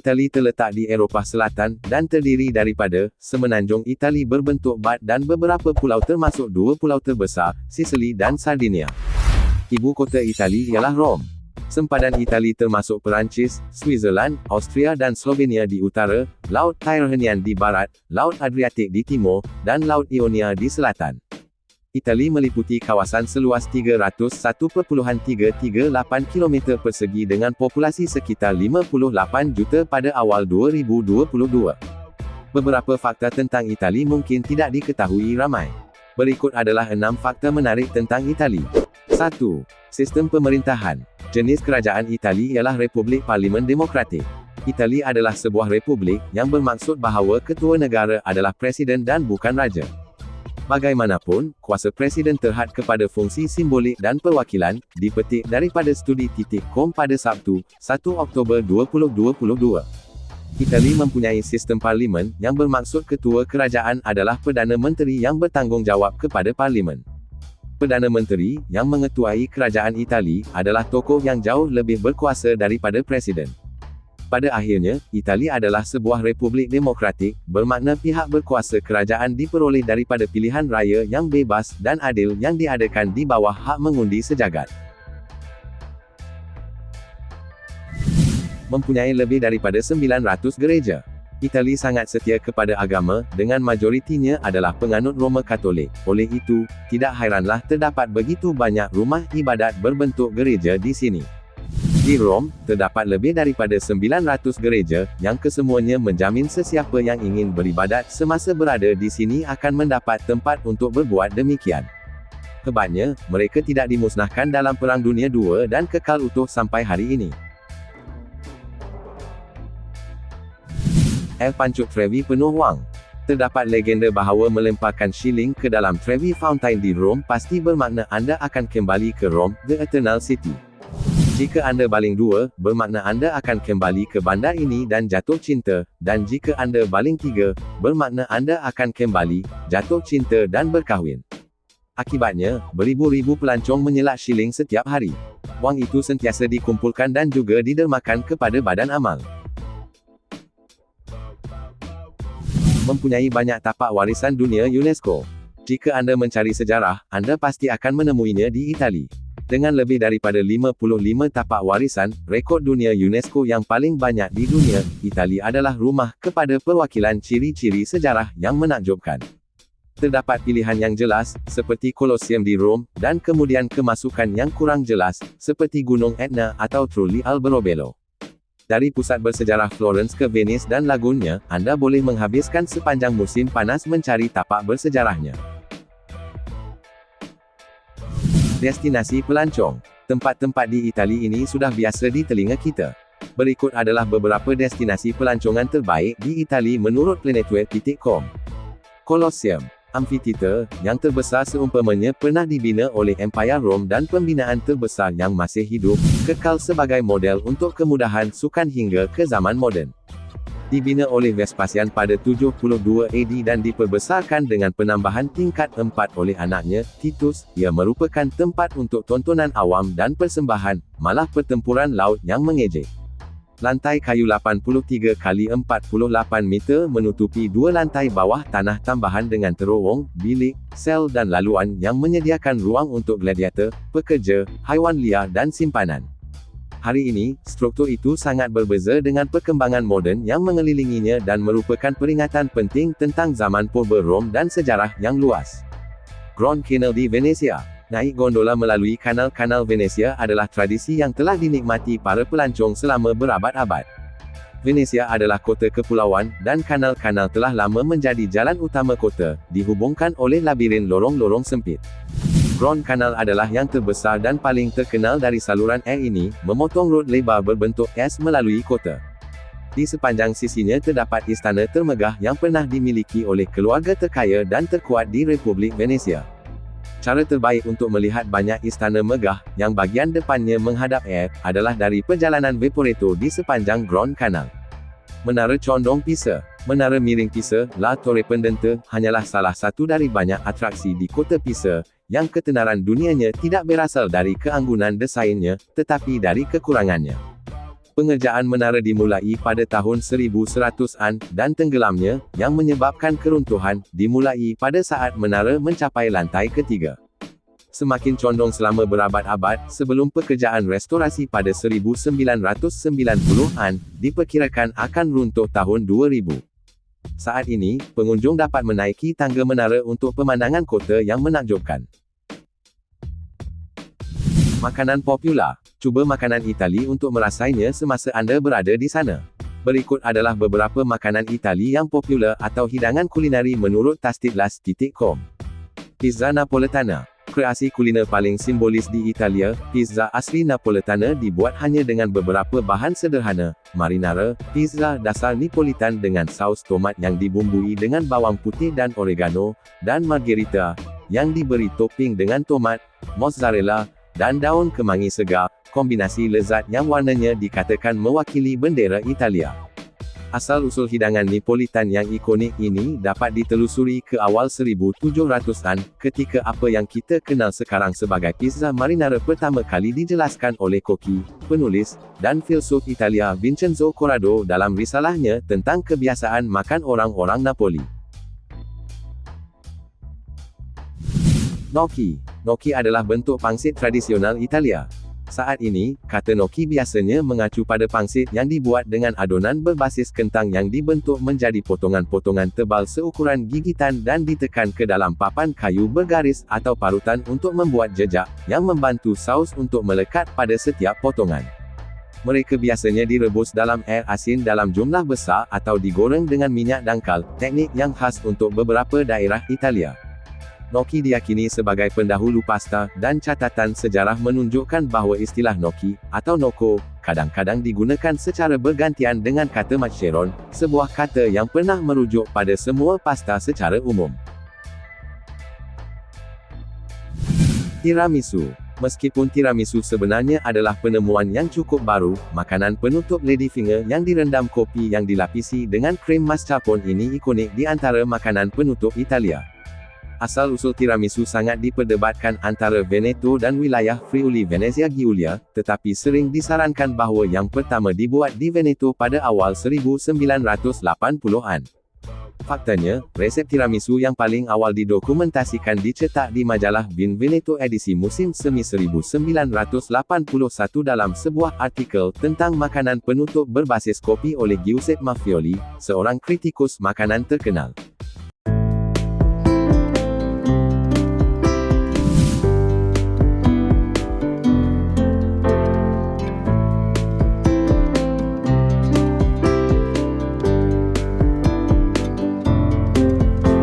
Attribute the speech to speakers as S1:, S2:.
S1: Itali terletak di Eropah Selatan, dan terdiri daripada, semenanjung Itali berbentuk bat dan beberapa pulau termasuk dua pulau terbesar, Sicily dan Sardinia. Ibu kota Itali ialah Rom. Sempadan Itali termasuk Perancis, Switzerland, Austria dan Slovenia di utara, Laut Tyrrhenian di barat, Laut Adriatik di timur, dan Laut Ionia di selatan. Itali meliputi kawasan seluas 301.338 km persegi dengan populasi sekitar 58 juta pada awal 2022. Beberapa fakta tentang Itali mungkin tidak diketahui ramai. Berikut adalah 6 fakta menarik tentang Itali. 1. Sistem pemerintahan. Jenis kerajaan Itali ialah Republik Parlimen Demokratik. Itali adalah sebuah republik, yang bermaksud bahawa ketua negara adalah presiden dan bukan raja. Bagaimanapun, kuasa presiden terhad kepada fungsi simbolik dan perwakilan, dipetik daripada studi.com pada Sabtu, 1 Oktober 2022. Itali mempunyai sistem parlimen, yang bermaksud ketua kerajaan adalah Perdana Menteri yang bertanggungjawab kepada parlimen. Perdana Menteri, yang mengetuai kerajaan Itali, adalah tokoh yang jauh lebih berkuasa daripada presiden. Pada akhirnya, Itali adalah sebuah republik demokratik, bermakna pihak berkuasa kerajaan diperoleh daripada pilihan raya yang bebas dan adil yang diadakan di bawah hak mengundi sejagat. Mempunyai lebih daripada 900 gereja. Itali sangat setia kepada agama, dengan majoritinya adalah penganut Roma Katolik. Oleh itu, tidak hairanlah terdapat begitu banyak rumah ibadat berbentuk gereja di sini. Di Rom, terdapat lebih daripada 900 gereja, yang kesemuanya menjamin sesiapa yang ingin beribadat semasa berada di sini akan mendapat tempat untuk berbuat demikian. Hebatnya, mereka tidak dimusnahkan dalam Perang Dunia II dan kekal utuh sampai hari ini. Air Pancut Trevi penuh wang. Terdapat legenda bahawa melemparkan shilling ke dalam Trevi Fountain di Rom pasti bermakna anda akan kembali ke Rom, the Eternal City. Jika anda baling 2, bermakna anda akan kembali ke bandar ini dan jatuh cinta, dan jika anda baling 3, bermakna anda akan kembali, jatuh cinta dan berkahwin. Akibatnya, beribu-ribu pelancong menyelak shilling setiap hari. Wang itu sentiasa dikumpulkan dan juga didermakan kepada badan amal. Mempunyai banyak tapak warisan dunia UNESCO. Jika anda mencari sejarah, anda pasti akan menemuinya di Itali. Dengan lebih daripada 55 tapak warisan, rekod dunia UNESCO yang paling banyak di dunia, Itali adalah rumah kepada perwakilan ciri-ciri sejarah yang menakjubkan. Terdapat pilihan yang jelas, seperti Colosseum di Rom, dan kemudian kemasukan yang kurang jelas, seperti Gunung Etna atau Trulli Alberobello. Dari pusat bersejarah Florence ke Venice dan lagunnya, Anda boleh menghabiskan sepanjang musim panas mencari tapak bersejarahnya. Destinasi pelancong. Tempat-tempat di Itali ini sudah biasa di telinga kita. Berikut adalah beberapa destinasi pelancongan terbaik di Itali menurut planetweb.com. Colosseum. Amphitheater, yang terbesar seumpamanya pernah dibina oleh Empire Rome dan pembinaan terbesar yang masih hidup, kekal sebagai model untuk kemudahan sukan hingga ke zaman moden. Dibina oleh Vespasian pada 72 AD dan diperbesarkan dengan penambahan tingkat 4 oleh anaknya, Titus, ia merupakan tempat untuk tontonan awam dan persembahan, malah pertempuran laut yang mengejek. Lantai kayu 83 kali 48 meter menutupi dua lantai bawah tanah tambahan dengan terowong, bilik, sel dan laluan yang menyediakan ruang untuk gladiator, pekerja, haiwan liar dan simpanan. Hari ini, struktur itu sangat berbeza dengan perkembangan moden yang mengelilinginya dan merupakan peringatan penting tentang zaman purba Rom dan sejarah yang luas. Grand Canal di Venezia. Naik gondola melalui kanal-kanal Venezia adalah tradisi yang telah dinikmati para pelancong selama berabad-abad. Venezia adalah kota kepulauan, dan kanal-kanal telah lama menjadi jalan utama kota, dihubungkan oleh labirin lorong-lorong sempit. Grand Canal adalah yang terbesar dan paling terkenal dari saluran air ini, memotong rod lebar berbentuk S melalui kota. Di sepanjang sisinya terdapat istana termegah yang pernah dimiliki oleh keluarga terkaya dan terkuat di Republik Venezia. Cara terbaik untuk melihat banyak istana megah, yang bagian depannya menghadap air, adalah dari perjalanan Vaporetto di sepanjang Grand Canal. Menara Condong Pisa. Menara miring Pisa, La Torre Pendente, hanyalah salah satu dari banyak atraksi di kota Pisa, yang ketenaran dunianya tidak berasal dari keanggunan desainnya, tetapi dari kekurangannya. Pengerjaan menara dimulai pada tahun 1100-an, dan tenggelamnya, yang menyebabkan keruntuhan, dimulai pada saat menara mencapai lantai ketiga. Semakin condong selama berabad-abad, sebelum pekerjaan restorasi pada 1990-an, diperkirakan akan runtuh tahun 2000. Saat ini, pengunjung dapat menaiki tangga menara untuk pemandangan kota yang menakjubkan. Makanan popular. Cuba makanan Itali untuk merasainya semasa anda berada di sana. Berikut adalah beberapa makanan Itali yang popular atau hidangan kulineri menurut tasdidlas.com. Pizza Napoletana. Kreasi kuliner paling simbolis di Italia, pizza asli Napoletana dibuat hanya dengan beberapa bahan sederhana: marinara, pizza dasar Neapolitan dengan saus tomat yang dibumbui dengan bawang putih dan oregano, dan margherita, yang diberi topping dengan tomat, mozzarella, dan daun kemangi segar, kombinasi lezat yang warnanya dikatakan mewakili bendera Italia. Asal-usul hidangan Neapolitan yang ikonik ini dapat ditelusuri ke awal 1700-an, ketika apa yang kita kenal sekarang sebagai pizza marinara pertama kali dijelaskan oleh koki, penulis, dan filsuf Italia Vincenzo Corrado dalam risalahnya tentang kebiasaan makan orang-orang Napoli. Gnocchi. Gnocchi adalah bentuk pangsit tradisional Italia. Saat ini, kata gnocchi biasanya mengacu pada pangsit yang dibuat dengan adonan berbasis kentang yang dibentuk menjadi potongan-potongan tebal seukuran gigitan dan ditekan ke dalam papan kayu bergaris atau parutan untuk membuat jejak, yang membantu saus untuk melekat pada setiap potongan. Mereka biasanya direbus dalam air asin dalam jumlah besar atau digoreng dengan minyak dangkal, teknik yang khas untuk beberapa daerah Italia. Gnocchi diyakini sebagai pendahulu pasta, dan catatan sejarah menunjukkan bahawa istilah gnocchi, atau gnocco, kadang-kadang digunakan secara bergantian dengan kata macaron, sebuah kata yang pernah merujuk pada semua pasta secara umum. Tiramisu. Meskipun tiramisu sebenarnya adalah penemuan yang cukup baru, makanan penutup ladyfinger yang direndam kopi yang dilapisi dengan krim mascarpone ini ikonik di antara makanan penutup Italia. Asal-usul tiramisu sangat diperdebatkan antara Veneto dan wilayah Friuli Venezia Giulia, tetapi sering disarankan bahawa yang pertama dibuat di Veneto pada awal 1980-an. Faktanya, resep tiramisu yang paling awal didokumentasikan dicetak di majalah Vin Veneto edisi musim semi 1981 dalam sebuah artikel tentang makanan penutup berbasis kopi oleh Giuseppe Maffioli, seorang kritikus makanan terkenal.